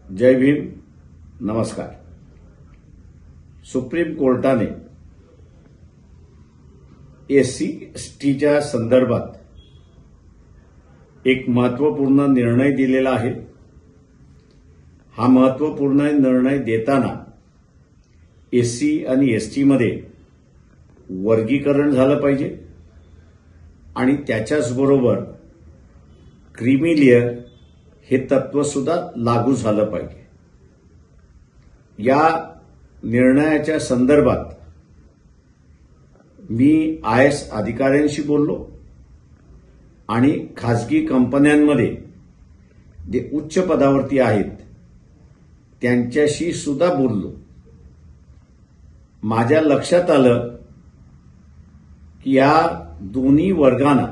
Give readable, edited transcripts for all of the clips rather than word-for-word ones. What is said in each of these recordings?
जय भीम, नमस्कार। सुप्रीम कोर्टाने एससी/एसटीच्या संदर्भात एक महत्त्वपूर्ण निर्णय दिलेला आहे। हा महत्त्वपूर्ण निर्णय देताना एससी आणि एसटीमध्ये वर्गीकरण झालं पाहिजे आणि त्याच्याच बरोबर क्रीमी लेअर हे तत्व सुद्धा लागू झालं पाहिजे। या निर्णयाच्या संदर्भात मी IAS अधिकाऱ्यांशी बोललो आणि खासगी कंपन्यांमध्ये जे उच्च पदावरती आहेत त्यांच्याशी सुद्धा बोललो। माझ्या लक्षात आलं की या दोन्ही वर्गांना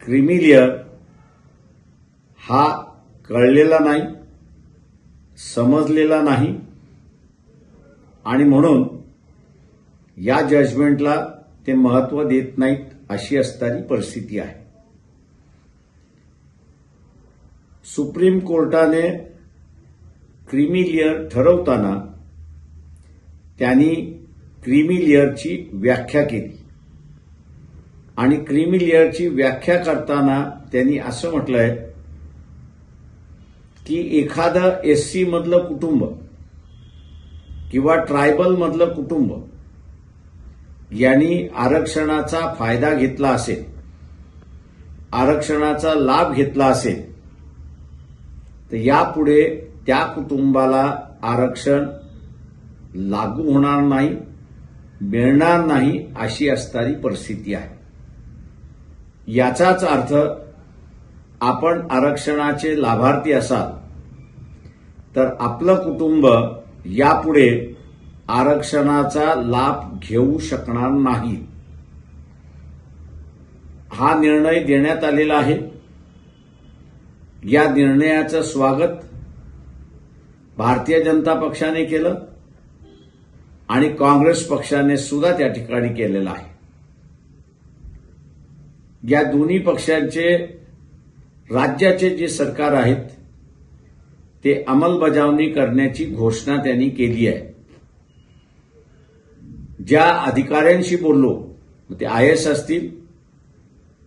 क्रीमी लेअर हा कळलेला नाही, समजलेला नाही आणि म्हणून या जजमेंटला ते महत्त्व देत नाहीत अशी असणारी परिस्थिती आहे। सुप्रीम कोर्टाने क्रीमी लेअर ठरवताना त्यांनी क्रीमी लेअरची व्याख्या केली आणि क्रीमी लेअरची व्याख्या करताना त्यांनी असं म्हटलंय की एखादं एससी मधलं कुटुंब किंवा ट्रायबल मधलं कुटुंब यांनी आरक्षणाचा फायदा घेतला असेल, आरक्षणाचा लाभ घेतला असेल तर यापुढे त्या कुटुंबाला आरक्षण लागू होणार नाही, मिळणार नाही अशी असणारी परिस्थिती आहे। याचाच अर्थ आपण आरक्षणाचे लाभार्थी असाल तर आपलं कुटुंब यापुढे आरक्षणाचा लाभ घेऊ शकणार नाही। हा निर्णय देण्यात आलेला आहे। या निर्णयाचं स्वागत भारतीय जनता पक्षाने केलं आणि काँग्रेस पक्षाने सुद्धा त्या ठिकाणी केलेलं आहे। या दोन्ही पक्षांचे राज्याचे जे सरकार आहेत ते अंमलबजावणी करण्याची घोषणा त्यांनी केली आहे। ज्या अधिकाऱ्यांशी बोललो ते IAS असतील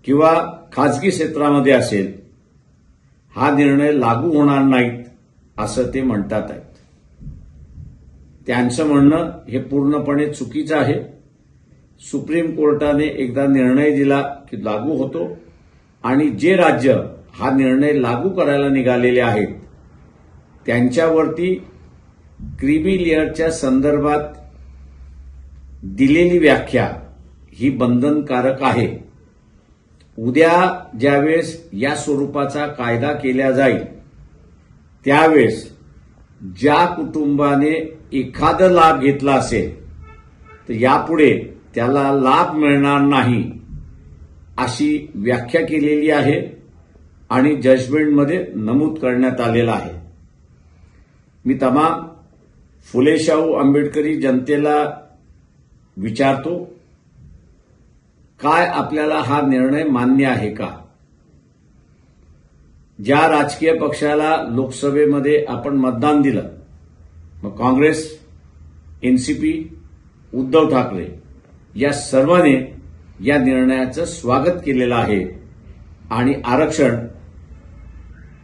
किंवा खासगी क्षेत्रामध्ये असेल, हा निर्णय लागू होणार नाहीत असं ते म्हणतात आहेत। त्यांचं म्हणणं हे पूर्णपणे चुकीचं आहे। सुप्रीम कोर्टाने एकदा निर्णय दिला की लागू होतो आणि जे राज्य हा निर्णय लागू करायला निघालेले आहेत त्यांच्यावरती क्रीमी लेअरच्या संदर्भात दिलेली व्याख्या ही बंधनकारक आहे। उद्या ज्यावेळेस या स्वरूपाचा कायदा केला जाईल त्यावेळेस ज्या कुटुंबाने एखादा लाभ घेतला असेल तर यापुढे त्याला लाभ मिळणार नाही अशी व्याख्या केलेली आहे आणि जजमेंटमध्ये नमूद करण्यात आलेलं आहे। मी तमाम फुले शाहू आंबेडकरी जनतेला विचारतो, काय आपल्याला हा निर्णय मान्य आहे का? ज्या राजकीय पक्षाला लोकसभेमध्ये आपण मतदान दिलं, मग काँग्रेस, एनसीपी, उद्धव ठाकरे या सर्वांनी या निर्णयाचं स्वागत केलेलं आहे आणि आरक्षण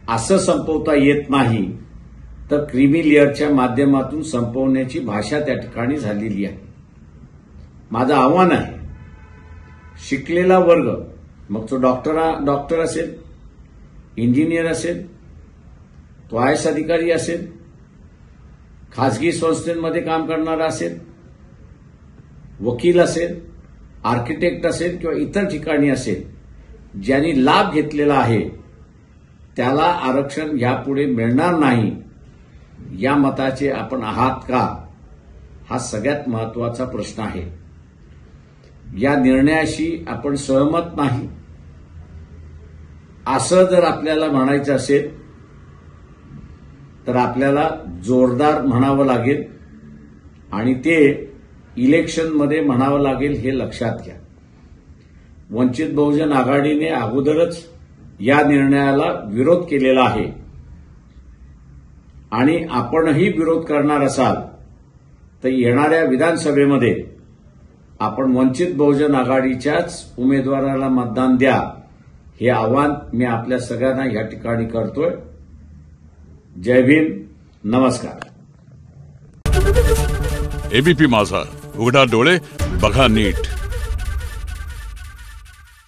असं संपवता येत नाही तर क्रीमी लेअरच्या माध्यमातून संपवण्याची भाषा त्या ठिकाणी झालेली आहे। माझं आव्हान आहे, शिकलेला वर्ग, मग तो डॉक्टर असेल, इंजिनियर असेल, तो IAS अधिकारी असेल, खासगी संस्थांमध्ये काम करणारा असेल, वकील असेल, आर्किटेक्ट असेल किंवा इतर ठिकाणी असेल, ज्यांनी लाभ घेतलेला आहे त्याला आरक्षण यापुढे मिळणार नाही या मताचे आपण आहात का? हा सगळ्यात महत्त्वाचा प्रश्न आहे। या निर्णयाशी आपण सहमत नाही असं जर आपल्याला म्हणायचं असेल तर आपल्याला जोरदार म्हणावं लागेल आणि ते इलेक्शनमध्ये म्हणावं लागेल हे लक्षात घ्या। वंचित बहुजन आघाडीने अगोदरच या निर्णयाला विरोध केलेला आहे आणि आपणही विरोध करणार असाल तर येणाऱ्या विधानसभेमध्ये आपण वंचित बहुजन आघाडीच्याच उमेदवाराला मतदान द्या, हे आवाहन मी आपल्या सगळ्यांना या ठिकाणी करतोय. जय भीम, नमस्कार. एबीपी माझा, उघडा डोळे बघा नीट.